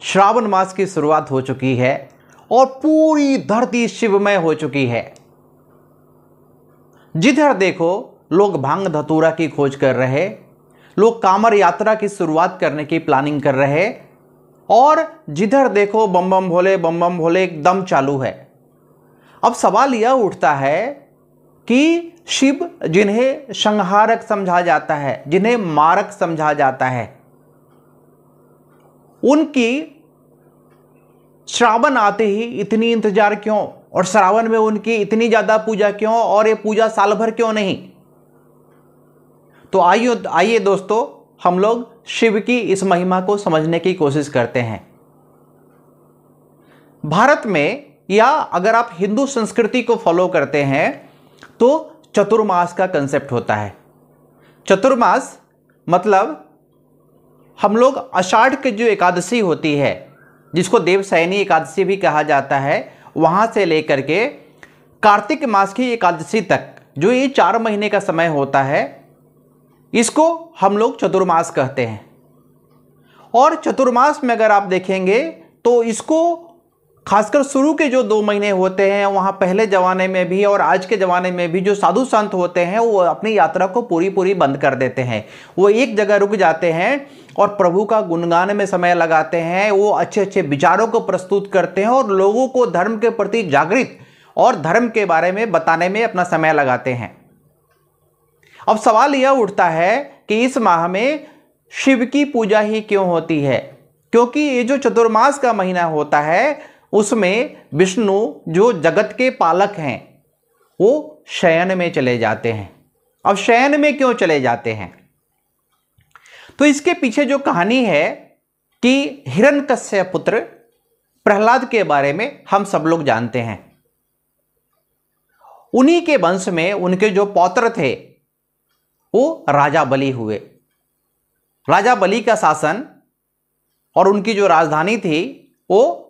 श्रावण मास की शुरुआत हो चुकी है और पूरी धरती शिवमय हो चुकी है। जिधर देखो लोग भांग धतूरा की खोज कर रहे, लोग कांवर यात्रा की शुरुआत करने की प्लानिंग कर रहे और जिधर देखो बम बम भोले एकदम चालू है। अब सवाल यह उठता है कि शिव जिन्हें संहारक समझा जाता है, जिन्हें मारक समझा जाता है, उनकी श्रावण आते ही इतनी इंतजार क्यों और श्रावण में उनकी इतनी ज्यादा पूजा क्यों और ये पूजा साल भर क्यों नहीं? तो आइए दोस्तों, हम लोग शिव की इस महिमा को समझने की कोशिश करते हैं। भारत में या अगर आप हिंदू संस्कृति को फॉलो करते हैं तो चतुर्मास का कंसेप्ट होता है। चतुर्मास मतलब हम लोग आषाढ़ की जो एकादशी होती है, जिसको देवशयनी एकादशी भी कहा जाता है, वहां से लेकर के कार्तिक मास की एकादशी तक जो ये 4 महीने का समय होता है, इसको हम लोग चतुर्मास कहते हैं। और चतुर्मास में अगर आप देखेंगे तो इसको खासकर शुरू के जो 2 महीने होते हैं, वहाँ पहले ज़माने में भी और आज के ज़माने में भी जो साधु संत होते हैं वो अपनी यात्रा को पूरी बंद कर देते हैं। वो एक जगह रुक जाते हैं और प्रभु का गुणगान में समय लगाते हैं, वो अच्छे विचारों को प्रस्तुत करते हैं और लोगों को धर्म के प्रति जागृत और धर्म के बारे में बताने में अपना समय लगाते हैं। अब सवाल यह उठता है कि इस माह में शिव की पूजा ही क्यों होती है? क्योंकि ये जो चतुर्मास का महीना होता है उसमें विष्णु जो जगत के पालक हैं वो शयन में चले जाते हैं। अब शयन में क्यों चले जाते हैं? तो इसके पीछे जो कहानी है कि हिरण्यकश्यप पुत्र प्रहलाद के बारे में हम सब लोग जानते हैं। उन्हीं के वंश में उनके जो पौत्र थे वो राजा बलि हुए। राजा बलि का शासन और उनकी जो राजधानी थी वो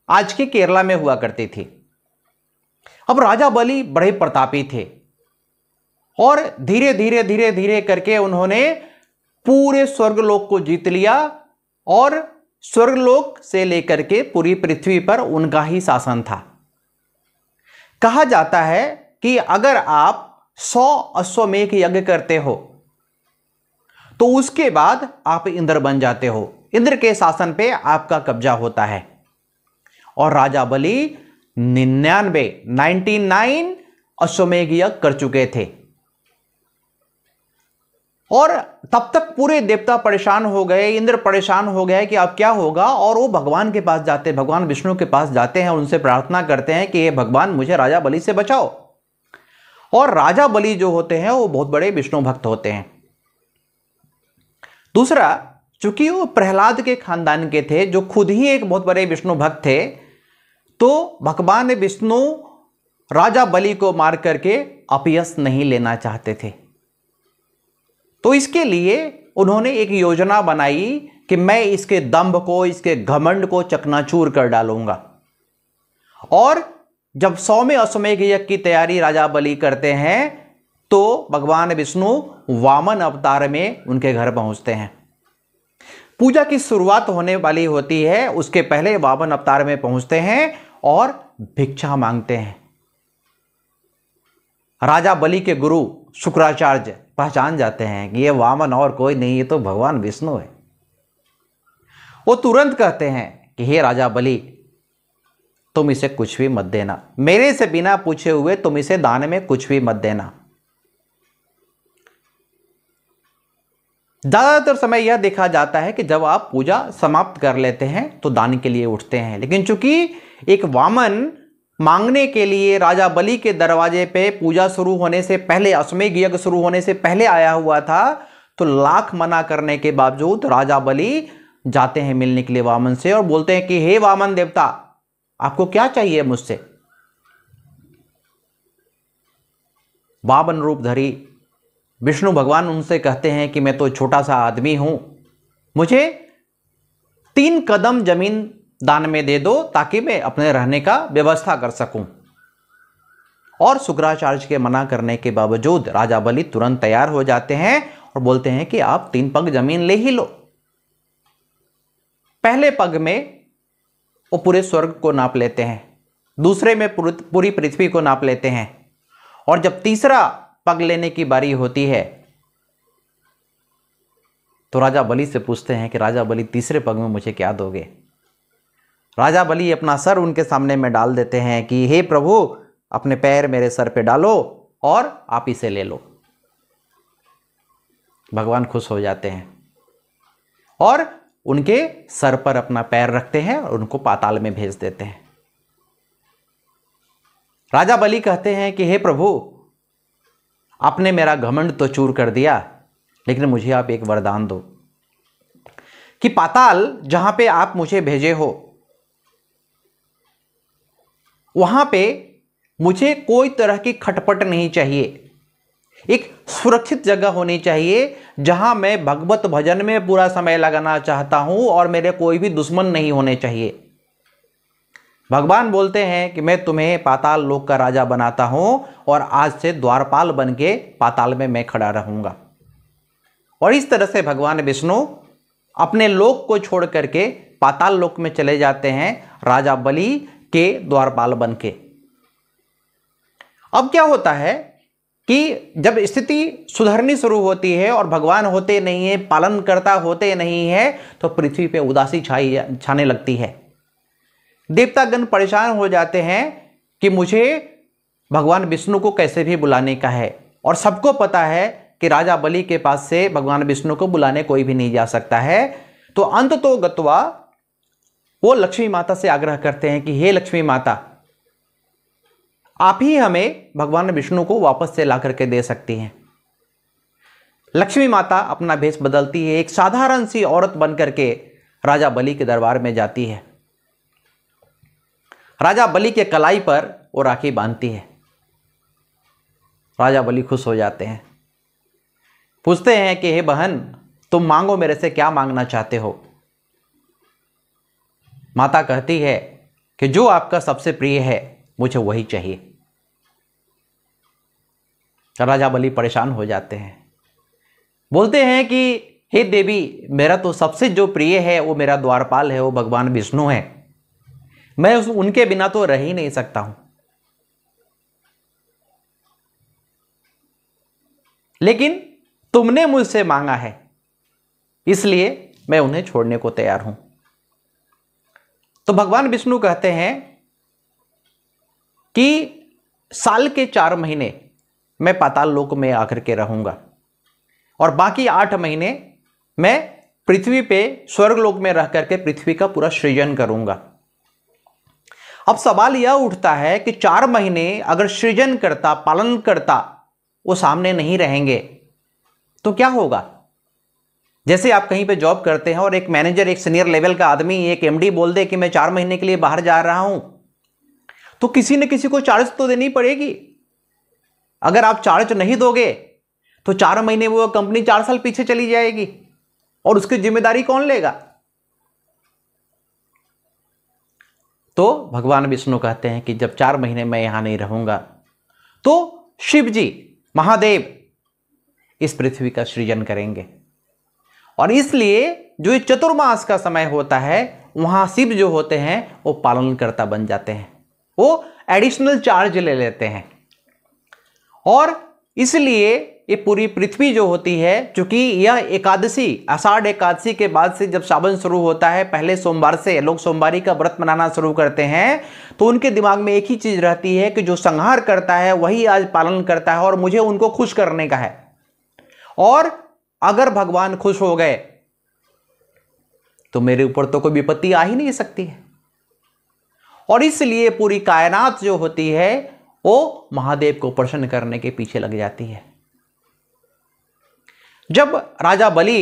आज के केरला में हुआ करती थी। अब राजा बलि बड़े प्रतापी थे और धीरे धीरे करके उन्होंने पूरे स्वर्गलोक को जीत लिया और स्वर्गलोक से लेकर के पूरी पृथ्वी पर उनका ही शासन था। कहा जाता है कि अगर आप 100 अश्वमेध यज्ञ करते हो तो उसके बाद आप इंद्र बन जाते हो, इंद्र के शासन पे आपका कब्जा होता है। और राजा बलि 99 अश्वमेध यज्ञ कर चुके थे और तब तक पूरे देवता परेशान हो गए, इंद्र परेशान हो गए कि अब क्या होगा। और वो भगवान के पास जाते, भगवान विष्णु के पास जाते हैं, उनसे प्रार्थना करते हैं कि हे भगवान मुझे राजा बलि से बचाओ। और राजा बलि जो होते हैं वो बहुत बड़े विष्णु भक्त होते हैं। दूसरा, चूंकि वो प्रहलाद के खानदान के थे जो खुद ही एक बहुत बड़े विष्णु भक्त थे, तो भगवान विष्णु राजा बलि को मार करके अपयश नहीं लेना चाहते थे। तो इसके लिए उन्होंने एक योजना बनाई कि मैं इसके दंभ को, इसके घमंड को चकनाचूर कर डालूंगा। और जब 100वें अश्वमेध यज्ञ की तैयारी राजा बलि करते हैं तो भगवान विष्णु वामन अवतार में उनके घर पहुंचते हैं। पूजा की शुरुआत होने वाली होती है, उसके पहले वामन अवतार में पहुंचते हैं और भिक्षा मांगते हैं। राजा बलि के गुरु शुक्राचार्य पहचान जाते हैं कि ये वामन और कोई नहीं, ये तो भगवान विष्णु है। वो तुरंत कहते हैं कि हे राजा बलि, तुम इसे कुछ भी मत देना, मेरे से बिना पूछे हुए तुम इसे दान में कुछ भी मत देना। ज्यादातर समय यह देखा जाता है कि जब आप पूजा समाप्त कर लेते हैं तो दान के लिए उठते हैं, लेकिन चूंकि एक वामन मांगने के लिए राजा बलि के दरवाजे पे पूजा शुरू होने से पहले, अश्वमेध यज्ञ शुरू होने से पहले आया हुआ था, तो लाख मना करने के बावजूद राजा बलि जाते हैं मिलने के लिए वामन से और बोलते हैं कि हे वामन देवता, आपको क्या चाहिए मुझसे? वामन रूप धरी विष्णु भगवान उनसे कहते हैं कि मैं तो छोटा सा आदमी हूं, मुझे 3 कदम जमीन दान में दे दो ताकि मैं अपने रहने का व्यवस्था कर सकूं। और शुक्राचार्य के मना करने के बावजूद राजा बलि तुरंत तैयार हो जाते हैं और बोलते हैं कि आप 3 पग जमीन ले ही लो। पहले पग में वो पूरे स्वर्ग को नाप लेते हैं, दूसरे में पूरी पृथ्वी को नाप लेते हैं, और जब तीसरा पग लेने की बारी होती है तो राजा बलि से पूछते हैं कि राजा बलि, तीसरे पग में मुझे क्या दोगे? राजा बलि अपना सर उनके सामने में डाल देते हैं कि हे प्रभु, अपने पैर मेरे सर पे डालो और आप इसे ले लो। भगवान खुश हो जाते हैं और उनके सर पर अपना पैर रखते हैं और उनको पाताल में भेज देते हैं। राजा बलि कहते हैं कि हे प्रभु, आपने मेरा घमंड तो चूर कर दिया, लेकिन मुझे आप एक वरदान दो कि पाताल जहां पे आप मुझे भेजे हो वहां पे मुझे कोई तरह की खटपट नहीं चाहिए। एक सुरक्षित जगह होनी चाहिए जहां मैं भगवत भजन में पूरा समय लगाना चाहता हूं और मेरे कोई भी दुश्मन नहीं होने चाहिए। भगवान बोलते हैं कि मैं तुम्हें पाताल लोक का राजा बनाता हूं और आज से द्वारपाल बन के पाताल में मैं खड़ा रहूंगा। और इस तरह से भगवान विष्णु अपने लोक को छोड़ करके पाताल लोक में चले जाते हैं राजा बलि के द्वारपाल बन के। अब क्या होता है कि जब स्थिति सुधरनी शुरू होती है और भगवान होते नहीं है, पालनकर्ता होते नहीं है, तो पृथ्वी पे उदासी छाने लगती है। देवतागण परेशान हो जाते हैं कि मुझे भगवान विष्णु को कैसे भी बुलाने का है, और सबको पता है कि राजा बलि के पास से भगवान विष्णु को बुलाने कोई भी नहीं जा सकता है। तो अंत तो गत्वा वो लक्ष्मी माता से आग्रह करते हैं कि हे लक्ष्मी माता, आप ही हमें भगवान विष्णु को वापस से ला करके दे सकती हैं। लक्ष्मी माता अपना भेष बदलती है, एक साधारण सी औरत बन करके राजा बलि के दरबार में जाती है। राजा बलि के कलाई पर वो राखी बांधती है। राजा बलि खुश हो जाते हैं, पूछते हैं कि हे बहन, तुम मांगो, मेरे से क्या मांगना चाहते हो? माता कहती है कि जो आपका सबसे प्रिय है मुझे वही चाहिए। राजा बलि परेशान हो जाते हैं, बोलते हैं कि हे देवी, मेरा तो सबसे जो प्रिय है वो मेरा द्वारपाल है, वो भगवान विष्णु है। मैं उनके बिना तो रह ही नहीं सकता हूं, लेकिन तुमने मुझसे मांगा है इसलिए मैं उन्हें छोड़ने को तैयार हूं। तो भगवान विष्णु कहते हैं कि साल के 4 महीने मैं पाताल लोक में आकर के रहूंगा और बाकी 8 महीने मैं पृथ्वी पे स्वर्ग लोक में रह करके पृथ्वी का पूरा सृजन करूंगा। अब सवाल यह उठता है कि 4 महीने अगर सृजन करता, पालन करता वो सामने नहीं रहेंगे तो क्या होगा? जैसे आप कहीं पे जॉब करते हैं और एक मैनेजर, एक सीनियर लेवल का आदमी, एक एमडी बोल दे कि मैं 4 महीने के लिए बाहर जा रहा हूं, तो किसी न किसी को चार्ज तो देनी पड़ेगी। अगर आप चार्ज नहीं दोगे तो 4 महीने वो कंपनी 4 साल पीछे चली जाएगी और उसकी जिम्मेदारी कौन लेगा? तो भगवान विष्णु कहते हैं कि जब 4 महीने मैं यहां नहीं रहूंगा तो शिव जी, महादेव इस पृथ्वी का सृजन करेंगे। और इसलिए जो ये चतुर्मास का समय होता है वहां शिव जो होते हैं वो पालनकर्ता बन जाते हैं, वो एडिशनल चार्ज ले लेते हैं। और इसलिए ये पूरी पृथ्वी जो होती है, चूंकि यह एकादशी, आषाढ़ एकादशी के बाद से जब सावन शुरू होता है, पहले सोमवार से लोग सोमवारी का व्रत मनाना शुरू करते हैं, तो उनके दिमाग में एक ही चीज रहती है कि जो संहार करता है वही आज पालन करता है और मुझे उनको खुश करने का है। और अगर भगवान खुश हो गए तो मेरे ऊपर तो कोई विपत्ति आ ही नहीं सकती है। और इसलिए पूरी कायनात जो होती है वो महादेव को प्रसन्न करने के पीछे लग जाती है। जब राजा बलि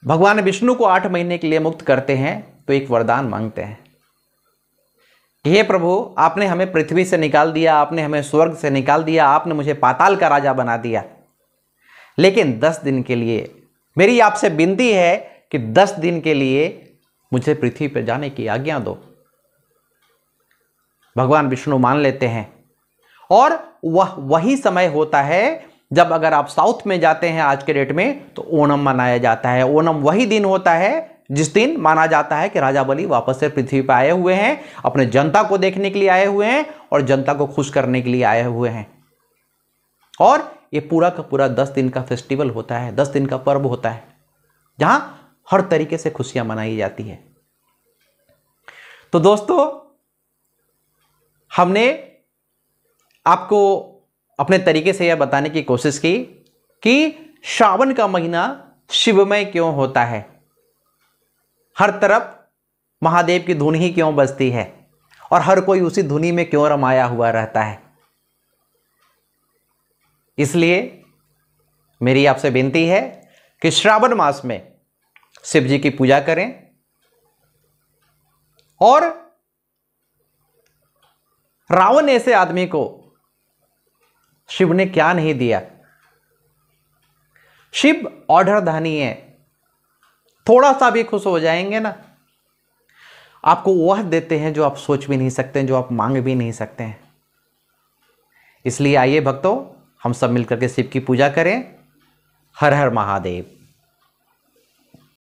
भगवान विष्णु को 8 महीने के लिए मुक्त करते हैं तो एक वरदान मांगते हैं कि हे प्रभु, आपने हमें पृथ्वी से निकाल दिया, आपने हमें स्वर्ग से निकाल दिया, आपने मुझे पाताल का राजा बना दिया, लेकिन 10 दिन के लिए मेरी आपसे विनती है कि 10 दिन के लिए मुझे पृथ्वी पर जाने की आज्ञा दो। भगवान विष्णु मान लेते हैं और वही समय होता है जब अगर आप साउथ में जाते हैं आज के डेट में तो ओणम मनाया जाता है। ओणम वही दिन होता है जिस दिन माना जाता है कि राजा बलि वापस से पृथ्वी पर आए हुए हैं, अपने जनता को देखने के लिए आए हुए हैं और जनता को खुश करने के लिए आए हुए हैं। और ये पूरा का पूरा 10 दिन का फेस्टिवल होता है, 10 दिन का पर्व होता है, जहां हर तरीके से खुशियां मनाई जाती है। तो दोस्तों, हमने आपको अपने तरीके से यह बताने की कोशिश की कि श्रावण का महीना शिवमय क्यों होता है, हर तरफ महादेव की धुन ही क्यों बजती है और हर कोई उसी धुनी में क्यों रमाया हुआ रहता है। इसलिए मेरी आपसे विनती है कि श्रावण मास में शिव जी की पूजा करें और रावण ऐसे आदमी को शिव ने क्या नहीं दिया। शिव ऑर्डर धानी है, थोड़ा सा भी खुश हो जाएंगे ना, आपको वह देते हैं जो आप सोच भी नहीं सकते, जो आप मांग भी नहीं सकते हैं। इसलिए आइए भक्तों, हम सब मिलकर के शिव की पूजा करें। हर हर महादेव।